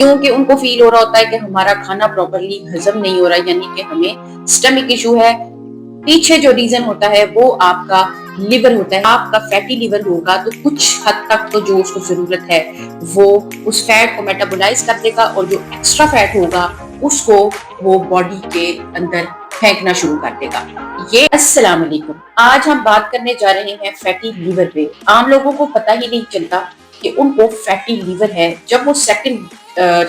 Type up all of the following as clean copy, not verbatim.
کیونکہ ان کو فیل ہو رہا ہوتا ہے کہ ہمارا کھانا پراپرلی ہضم نہیں ہو رہا، یعنی کہ ہمیں سٹمک ایشو ہے۔ پیچھے جو ریزن ہوتا ہے وہ آپ کا لیور ہوتا ہے۔ آپ کا فیٹی لیور ہوگا تو کچھ حد تک تو جو اس کو ضرورت ہے وہ اس فیٹ کو میٹابولائز کر دے گا، اور جو ایکسٹرا فیٹ ہوگا اس کو وہ باڈی کے اندر پھینکنا شروع کر دے گا۔ یہ السلام علیکم، آج ہم بات کرنے جا رہے ہیں فیٹی لیور پہ۔ عام لوگوں کو پتہ ہی نہیں چلتا کہ ان کو فیٹی لیور ہے۔ جب وہ سیکنڈ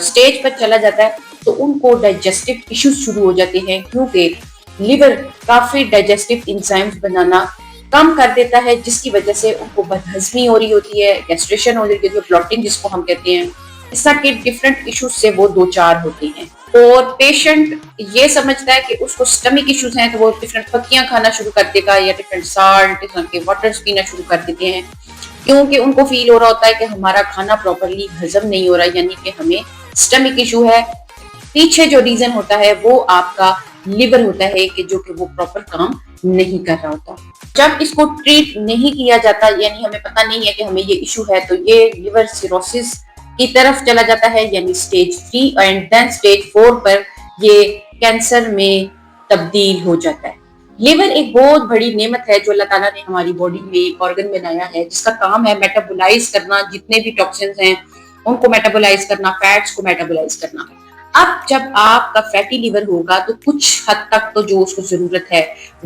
سٹیج پر چلا جاتا ہے تو ان کو ڈائجسٹو ایشوز شروع ہو جاتے ہیں، کیونکہ لیور کافی ڈائجسٹو انزائمز بنانا کم کر دیتا ہے، جس کی وجہ سے ان کو بدہضمی ہو رہی ہوتی ہے، گیسٹریشن ہو رہی ہوتی ہے، بلوٹنگ جس کو ہم کہتے ہیں۔ اس طرح کے ڈفرینٹ ایشوز سے وہ دو چار ہوتے ہیں، اور پیشنٹ یہ سمجھتا ہے کہ اس کو سٹمک ایشوز ہیں تو وہ ڈفرینٹ پکیاں کھانا شروع کر دے گا، یا ڈفرینٹ سالٹ کے واٹرز پینا شروع کر دیتے ہیں، کیونکہ ان کو فیل ہو رہا ہوتا ہے کہ ہمارا کھانا پراپرلی ہضم نہیں ہو رہا، یعنی کہ ہمیں سٹمک ایشو ہے۔ پیچھے جو ریزن ہوتا ہے وہ آپ کا لیور ہوتا ہے کہ جو کہ وہ پراپر کام نہیں کر رہا ہوتا۔ جب اس کو ٹریٹ نہیں کیا جاتا، یعنی ہمیں پتہ نہیں ہے کہ ہمیں یہ ایشو ہے، تو یہ لیور سیروسس کی طرف چلا جاتا ہے، یعنی سٹیج 3 اینڈ دین سٹیج 4 پر یہ کینسر میں تبدیل ہو جاتا ہے۔ لیور ایک بہت بڑی نعمت ہے جو اللہ تعالیٰ نے ہماری باڈی میں ایک آرگن بنایا ہے، جس کا کام ہے میٹابولائز کرنا جتنے بھی ٹاکسنز ہیں ان کو میٹابولائز کرنا، فیٹس کو میٹابولائز کرنا۔ اب جب آپ کا فیٹی لیور ہوگا تو کچھ حد تک تو جو اس کو ضرورت ہے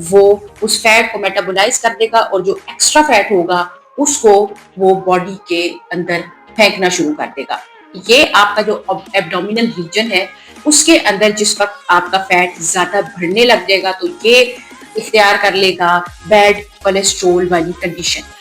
وہ اس فیٹ کو میٹابولائز کر دے گا، اور جو ایکسٹرا فیٹ ہوگا اس کو وہ باڈی کے اندر پھینکنا شروع کر دے گا۔ یہ آپ کا جو ایبڈومینل ریجن ہے اس کے اندر جس وقت آپ کا فیٹ زیادہ بڑھنے لگ جائے گا تو یہ اختیار کر لے گا بیڈ کولیسٹرول والی کنڈیشن۔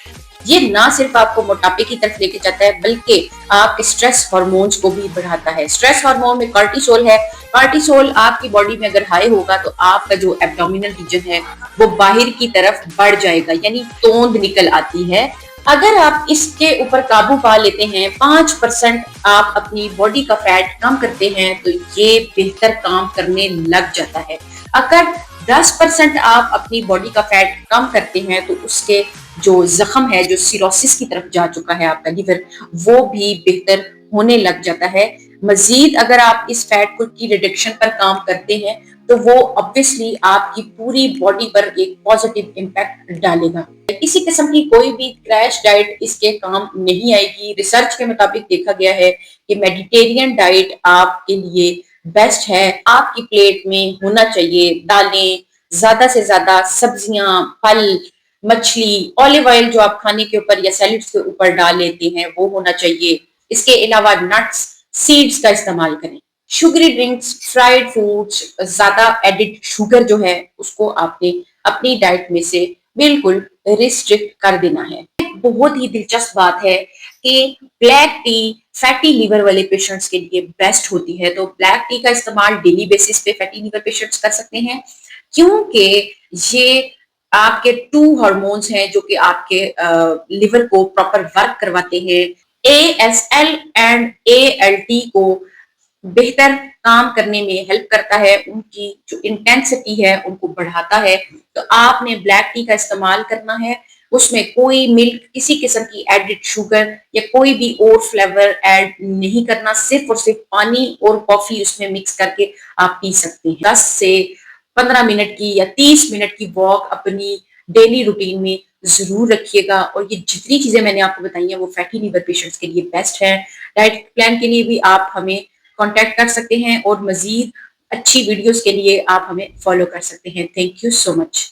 یہ نہ صرف آپ کو موٹاپے کی طرف لے کے جاتا ہے بلکہ آپ کے سٹریس ہارمونز کو بھی بڑھاتا ہے۔ سٹریس ہارمون میں کارٹیسول ہے۔ کارٹیسول آپ کی باڈی میں اگر ہائی ہوگا تو آپ کا جو ایبڈومینل ریجن ہے وہ باہر کی طرف بڑھ جائے گا، یعنی توند نکل آتی ہے۔ اگر آپ اس کے اوپر قابو پا لیتے ہیں، 5% آپ اپنی باڈی کا فیٹ کم کرتے ہیں تو یہ بہتر کام کرنے لگ جاتا ہے۔ اگر 10% آپ اپنی باڈی کا فیٹ کم کرتے ہیں تو اس کے جو زخم ہے، جو سیروسس کی طرف جا چکا ہے آپ کا لیور، وہ بھی بہتر ہونے لگ جاتا ہے۔ مزید اگر آپ اس فیٹ کی ریڈکشن پر کام کرتے ہیں تو وہ obviously آپ کی پوری باڈی پر ایک پازیٹیو امپیکٹ ڈالے گا۔ کسی قسم کی کوئی بھی کریش ڈائٹ اس کے کام نہیں آئے گی۔ ریسرچ کے مطابق دیکھا گیا ہے کہ میڈیٹیرین ڈائٹ آپ کے لیے بیسٹ ہے۔ آپ کی پلیٹ میں ہونا چاہیے دالیں، زیادہ سے زیادہ سبزیاں، پھل، مچھلی، اولیو آئل جو آپ کھانے کے اوپر یا سیلڈز کے اوپر ڈال لیتے ہیں وہ ہونا چاہیے۔ اس کے علاوہ نٹس، سیڈز کا استعمال کریں۔ شوگری ڈرنکس، فرائیڈ فوڈز، زیادہ ایڈڈ شوگر جو ہے اس کو آپ نے اپنی ڈائٹ میں سے بالکل ریسٹرکٹ کر دینا ہے۔ بہت ہی دلچسپ بات ہے کہ بلیک ٹی فیٹی لیور والے پیشنٹس کے لیے بیسٹ ہوتی ہے، تو بلیک ٹی کا استعمال ڈیلی بیسس پہ فیٹی لیور پیشنٹس کر سکتے ہیں، کیونکہ یہ آپ کے 2 ہارمونز ہیں جو کہ آپ کے لیور کو پراپر ورک کرواتے ہیں۔ ASL اینڈ ALT کو بہتر کام کرنے میں ہیلپ کرتا ہے، ان کی جو انٹینسٹی ہے ان کو بڑھاتا ہے۔ تو آپ نے بلیک ٹی کا استعمال کرنا ہے، اس میں کوئی ملک، کسی قسم کی ایڈڈ شوگر یا کوئی بھی اور فلیور ایڈ نہیں کرنا، صرف اور صرف پانی اور کافی اس میں مکس کر کے آپ پی سکتے ہیں۔ 10 سے 15 منٹ کی یا 30 منٹ کی واک اپنی ڈیلی روٹین میں ضرور رکھیے گا، اور یہ جتنی چیزیں میں نے آپ کو بتائی ہیں وہ فیٹی لیور پیشنٹس کے لیے بیسٹ ہیں۔ ڈائٹ پلان کے لیے بھی آپ ہمیں کانٹیکٹ کر سکتے ہیں، اور مزید اچھی ویڈیوز کے لیے آپ ہمیں فالو کر سکتے ہیں۔ Thank you so much.